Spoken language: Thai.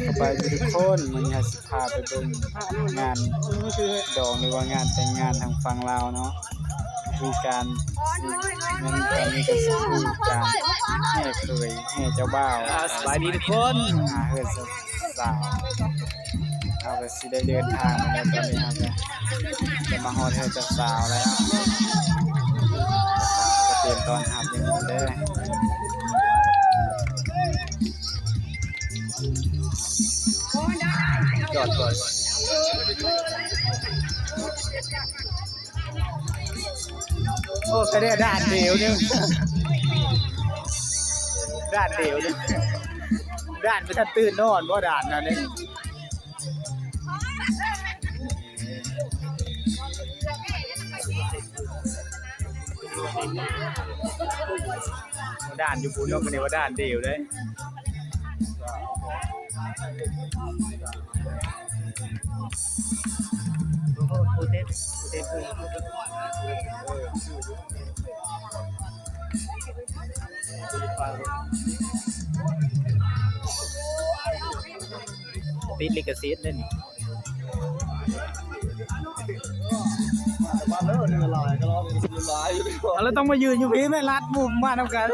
สบายดีทุกคนมันนี้สิพาไปเบิ่งงานดองหรือว่างานแต่งงานทางฝั่งลาวเนาะคือการงานตอนนี้ก็สิคือการแห่เคยแห่เจ้าบ่าวสบายดีทุกคน เฮือนสาวเราก็สิได้เดินทางมาแล้วตอนนี้ครับจะมาฮอดเฮือนเจ้าสาวแล้วจะเตรียมต้อนรับอย่างนี้เด้อจอดก่อนโอ้กระเดียด่านเดียวนึงด่านเดียวนึงด่านไม่ทันตื่นนอนว่าด่านนั่นเองด่านอยู่ปุ่นก็ไม่ได้ว่าด่านเดียวเลยปูเต้ติดลิขสิทธิ์เล่นแล้วต้องมายืนอยู่พี่แม่รัดมุมมาทำกัน